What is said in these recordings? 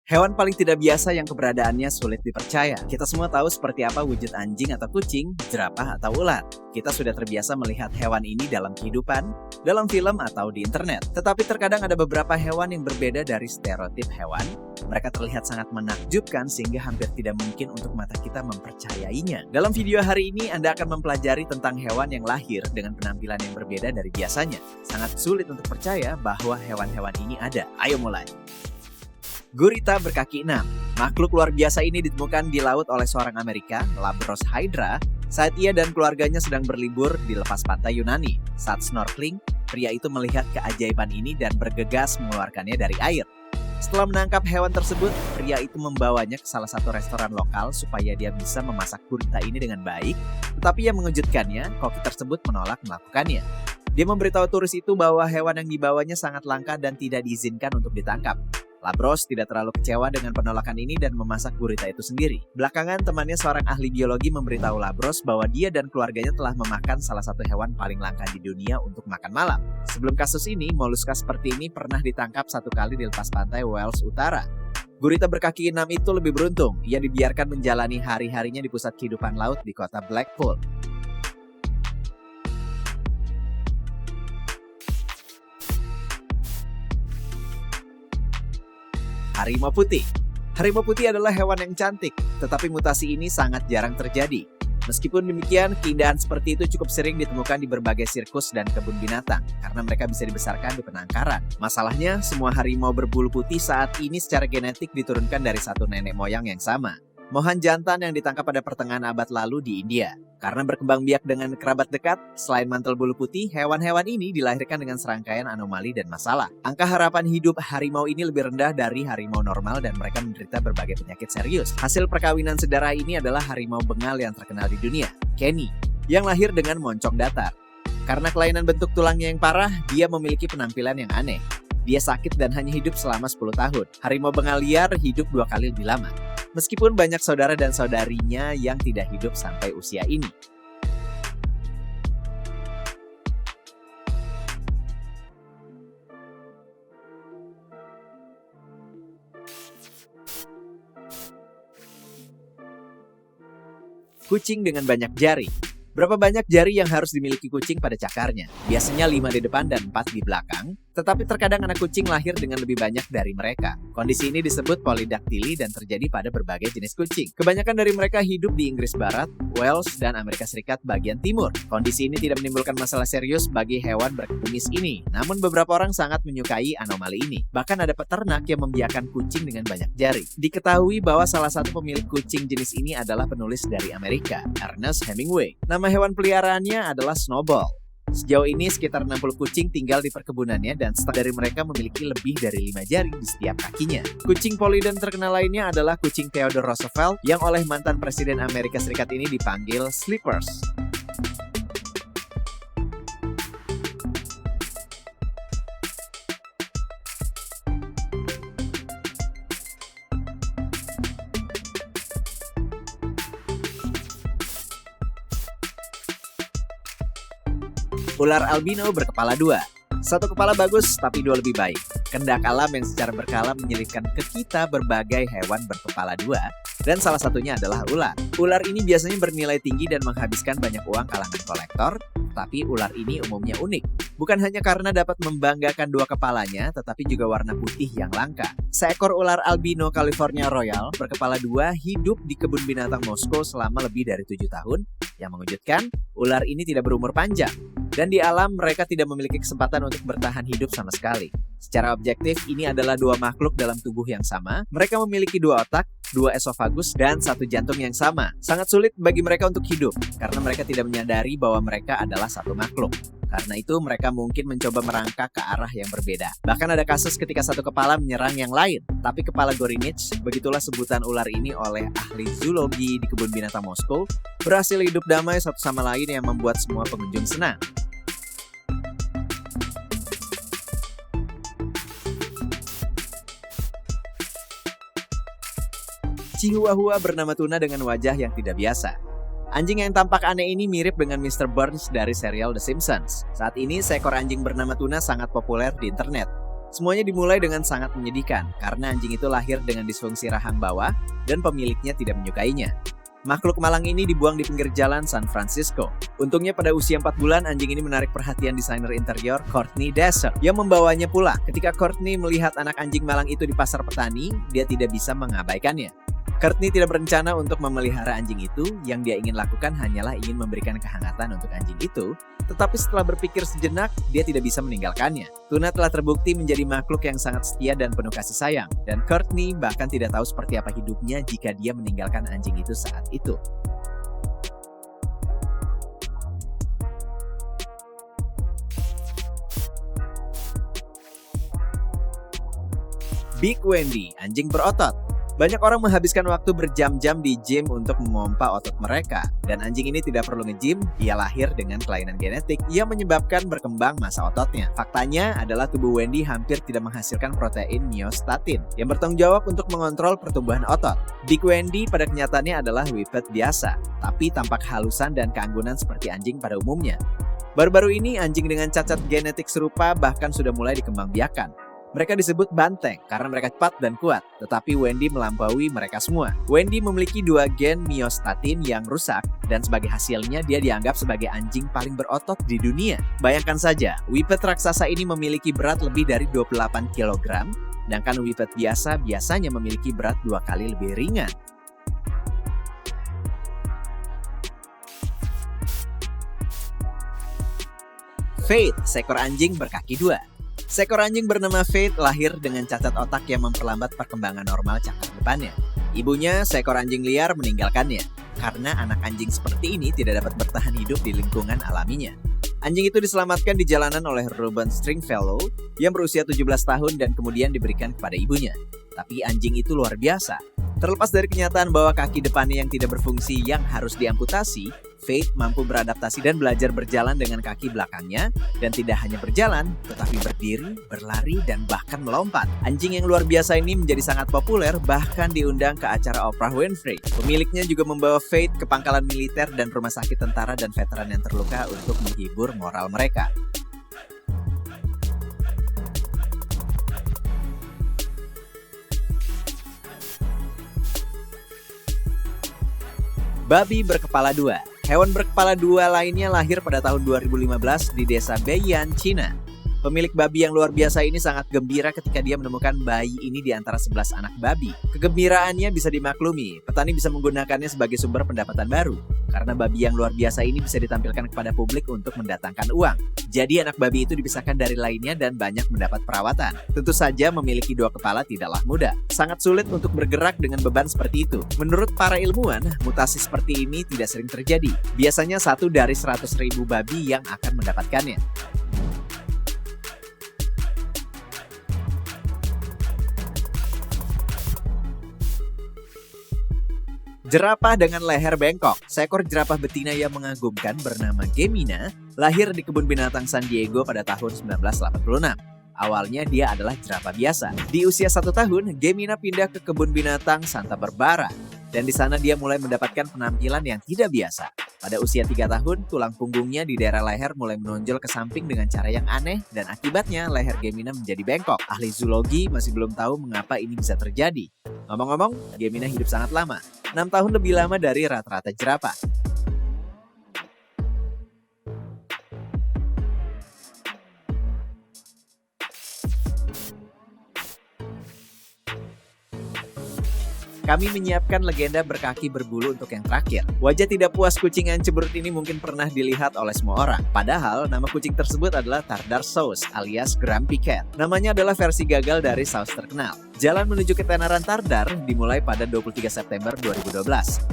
Hewan paling tidak biasa yang keberadaannya sulit dipercaya. Kita semua tahu seperti apa wujud anjing atau kucing, jerapah atau ular. Kita sudah terbiasa melihat hewan ini dalam kehidupan, dalam film atau di internet. Tetapi terkadang ada beberapa hewan yang berbeda dari stereotip hewan. Mereka terlihat sangat menakjubkan sehingga hampir tidak mungkin untuk mata kita mempercayainya. Dalam video hari ini Anda akan mempelajari tentang hewan yang lahir dengan penampilan yang berbeda dari biasanya. Sangat sulit untuk percaya bahwa hewan-hewan ini ada. Ayo mulai. Gurita berkaki 6. Makhluk luar biasa ini ditemukan di laut oleh seorang Amerika, Labros hydra, saat ia dan keluarganya sedang berlibur di lepas pantai Yunani. Saat snorkeling, pria itu melihat keajaiban ini dan bergegas mengeluarkannya dari air. Setelah menangkap hewan tersebut, pria itu membawanya ke salah satu restoran lokal supaya dia bisa memasak gurita ini dengan baik. Tetapi yang mengejutkannya, koki tersebut menolak melakukannya. Dia memberitahu turis itu bahwa hewan yang dibawanya sangat langka dan tidak diizinkan untuk ditangkap. Labros tidak terlalu kecewa dengan penolakan ini dan memasak gurita itu sendiri. Belakangan temannya seorang ahli biologi memberitahu Labros bahwa dia dan keluarganya telah memakan salah satu hewan paling langka di dunia untuk makan malam. Sebelum kasus ini, moluska seperti ini pernah ditangkap satu kali di lepas pantai Wales Utara. Gurita berkaki 6 itu lebih beruntung. Ia dibiarkan menjalani hari-harinya di pusat kehidupan laut di kota Blackpool. Harimau putih. Harimau putih adalah hewan yang cantik, tetapi mutasi ini sangat jarang terjadi. Meskipun demikian, keindahan seperti itu cukup sering ditemukan di berbagai sirkus dan kebun binatang, karena mereka bisa dibesarkan di penangkaran. Masalahnya, semua harimau berbulu putih saat ini secara genetik diturunkan dari satu nenek moyang yang sama. Mohan jantan yang ditangkap pada pertengahan abad lalu di India. Karena berkembang biak dengan kerabat dekat, selain mantel bulu putih, hewan-hewan ini dilahirkan dengan serangkaian anomali dan masalah. Angka harapan hidup harimau ini lebih rendah dari harimau normal dan mereka menderita berbagai penyakit serius. Hasil perkawinan sedara ini adalah harimau Bengal yang terkenal di dunia, Kenny, yang lahir dengan moncong datar. Karena kelainan bentuk tulangnya yang parah, dia memiliki penampilan yang aneh. Dia sakit dan hanya hidup selama 10 tahun. Harimau Bengal liar hidup 2 kali lebih lama. Meskipun banyak saudara dan saudarinya yang tidak hidup sampai usia ini. Kucing dengan banyak jari. Berapa banyak jari yang harus dimiliki kucing pada cakarnya? Biasanya 5 di depan dan 4 di belakang, tetapi terkadang anak kucing lahir dengan lebih banyak dari mereka. Kondisi ini disebut polidaktili dan terjadi pada berbagai jenis kucing. Kebanyakan dari mereka hidup di Inggris Barat, Wales, dan Amerika Serikat bagian timur. Kondisi ini tidak menimbulkan masalah serius bagi hewan berkumis ini, namun beberapa orang sangat menyukai anomali ini. Bahkan ada peternak yang membiarkan kucing dengan banyak jari. Diketahui bahwa salah satu pemilik kucing jenis ini adalah penulis dari Amerika, Ernest Hemingway. Nama hewan peliharaannya adalah Snowball. Sejauh ini sekitar 60 kucing tinggal di perkebunannya dan setengah dari mereka memiliki lebih dari 5 jari di setiap kakinya. Kucing poliden terkenal lainnya adalah kucing Theodore Roosevelt yang oleh mantan Presiden Amerika Serikat ini dipanggil Slippers. Ular albino berkepala 2. Satu kepala bagus, tapi 2 lebih baik. Kehendak alam yang secara berkala menyelipkan ke kita berbagai hewan berkepala 2, dan salah satunya adalah ular. Ular ini biasanya bernilai tinggi dan menghabiskan banyak uang kalangan kolektor, tapi ular ini umumnya unik. Bukan hanya karena dapat membanggakan 2 kepalanya, tetapi juga warna putih yang langka. Seekor ular albino California Royal berkepala 2 hidup di kebun binatang Moskow selama lebih dari 7 tahun. Yang mengejutkan, ular ini tidak berumur panjang. Dan di alam mereka tidak memiliki kesempatan untuk bertahan hidup sama sekali. Secara objektif, ini adalah 2 makhluk dalam tubuh yang sama. Mereka memiliki 2 otak, 2 esofagus, dan 1 jantung yang sama. Sangat sulit bagi mereka untuk hidup, karena mereka tidak menyadari bahwa mereka adalah satu makhluk. Karena itu mereka mungkin mencoba merangkak ke arah yang berbeda. Bahkan ada kasus ketika satu kepala menyerang yang lain. Tapi kepala Gorinich, begitulah sebutan ular ini oleh ahli zoologi di kebun binatang Moskow, berhasil hidup damai satu sama lain yang membuat semua pengunjung senang. Chihuahua bernama Tuna dengan wajah yang tidak biasa. Anjing yang tampak aneh ini mirip dengan Mr. Burns dari serial The Simpsons. Saat ini, seekor anjing bernama Tuna sangat populer di internet. Semuanya dimulai dengan sangat menyedihkan karena anjing itu lahir dengan disfungsi rahang bawah dan pemiliknya tidak menyukainya. Makhluk malang ini dibuang di pinggir jalan San Francisco. Untungnya pada usia 4 bulan, anjing ini menarik perhatian desainer interior Courtney Desser yang membawanya pulang. Ketika Courtney melihat anak anjing malang itu di pasar petani, dia tidak bisa mengabaikannya. Courtney tidak berencana untuk memelihara anjing itu, yang dia ingin lakukan hanyalah ingin memberikan kehangatan untuk anjing itu, tetapi setelah berpikir sejenak, dia tidak bisa meninggalkannya. Tuna telah terbukti menjadi makhluk yang sangat setia dan penuh kasih sayang, dan Courtney bahkan tidak tahu seperti apa hidupnya jika dia meninggalkan anjing itu saat itu. Big Wendy, anjing berotot. Banyak orang menghabiskan waktu berjam-jam di gym untuk memompa otot mereka. Dan anjing ini tidak perlu nge-gym, ia lahir dengan kelainan genetik yang menyebabkan berkembang massa ototnya. Faktanya adalah tubuh Wendy hampir tidak menghasilkan protein myostatin yang bertanggung jawab untuk mengontrol pertumbuhan otot. Big Wendy pada kenyataannya adalah Whippet biasa, tapi tampak halusan dan keanggunan seperti anjing pada umumnya. Baru-baru ini anjing dengan cacat genetik serupa bahkan sudah mulai dikembangbiakan. Mereka disebut banteng karena mereka cepat dan kuat, tetapi Wendy melampaui mereka semua. Wendy memiliki 2 gen myostatin yang rusak, dan sebagai hasilnya dia dianggap sebagai anjing paling berotot di dunia. Bayangkan saja, Whippet raksasa ini memiliki berat lebih dari 28 kg, sedangkan Whippet biasa biasanya memiliki berat 2 kali lebih ringan. Fate, seekor anjing berkaki 2. Seekor anjing bernama Fate lahir dengan cacat otak yang memperlambat perkembangan normal cakar depannya. Ibunya, seekor anjing liar, meninggalkannya karena anak anjing seperti ini tidak dapat bertahan hidup di lingkungan alaminya. Anjing itu diselamatkan di jalanan oleh Ruben Stringfellow yang berusia 17 tahun dan kemudian diberikan kepada ibunya. Tapi anjing itu luar biasa. Terlepas dari kenyataan bahwa kaki depannya yang tidak berfungsi yang harus diamputasi, Fate mampu beradaptasi dan belajar berjalan dengan kaki belakangnya, dan tidak hanya berjalan, tetapi berdiri, berlari, dan bahkan melompat. Anjing yang luar biasa ini menjadi sangat populer, bahkan diundang ke acara Oprah Winfrey. Pemiliknya juga membawa Fate ke pangkalan militer dan rumah sakit tentara dan veteran yang terluka untuk menghibur moral mereka. Babi berkepala 2. Hewan berkepala 2 lainnya lahir pada tahun 2015 di desa Beiyan, China. Pemilik babi yang luar biasa ini sangat gembira ketika dia menemukan bayi ini di antara 11 anak babi. Kegembiraannya bisa dimaklumi, petani bisa menggunakannya sebagai sumber pendapatan baru. Karena babi yang luar biasa ini bisa ditampilkan kepada publik untuk mendatangkan uang. Jadi anak babi itu dipisahkan dari lainnya dan banyak mendapat perawatan. Tentu saja memiliki 2 kepala tidaklah mudah. Sangat sulit untuk bergerak dengan beban seperti itu. Menurut para ilmuwan, mutasi seperti ini tidak sering terjadi. Biasanya 1 dari 100.000 babi yang akan mendapatkannya. Jerapah dengan leher bengkok. Seekor jerapah betina yang mengagumkan bernama Gemina lahir di kebun binatang San Diego pada tahun 1986. Awalnya dia adalah jerapah biasa. Di usia 1 tahun, Gemina pindah ke kebun binatang Santa Barbara. Dan di sana dia mulai mendapatkan penampilan yang tidak biasa. Pada usia 3 tahun, tulang punggungnya di daerah leher mulai menonjol ke samping dengan cara yang aneh, dan akibatnya leher Gemina menjadi bengkok. Ahli zoologi masih belum tahu mengapa ini bisa terjadi. Ngomong-ngomong, Gemina hidup sangat lama, 6 tahun lebih lama dari rata-rata jerapah. Kami menyiapkan legenda berkaki berbulu untuk yang terakhir. Wajah tidak puas kucing yang cemberut ini mungkin pernah dilihat oleh semua orang. Padahal, nama kucing tersebut adalah Tartar Sauce alias Grumpy Cat. Namanya adalah versi gagal dari saus terkenal. Jalan menuju ketenaran Tardar dimulai pada 23 September 2012.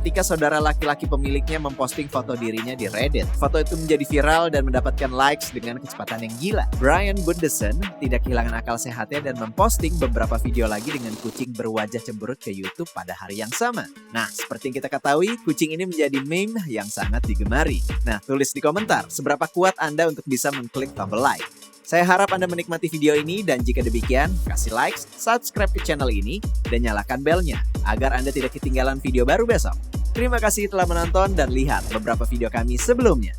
Ketika saudara laki-laki pemiliknya memposting foto dirinya di Reddit. Foto itu menjadi viral dan mendapatkan likes dengan kecepatan yang gila. Brian Bundesen tidak kehilangan akal sehatnya dan memposting beberapa video lagi dengan kucing berwajah cemberut ke YouTube pada hari yang sama. Nah, seperti yang kita ketahui, kucing ini menjadi meme yang sangat digemari. Nah, tulis di komentar seberapa kuat Anda untuk bisa mengklik tombol like. Saya harap Anda menikmati video ini, dan jika demikian, kasih like, subscribe ke channel ini, dan nyalakan belnya agar Anda tidak ketinggalan video baru besok. Terima kasih telah menonton dan lihat beberapa video kami sebelumnya.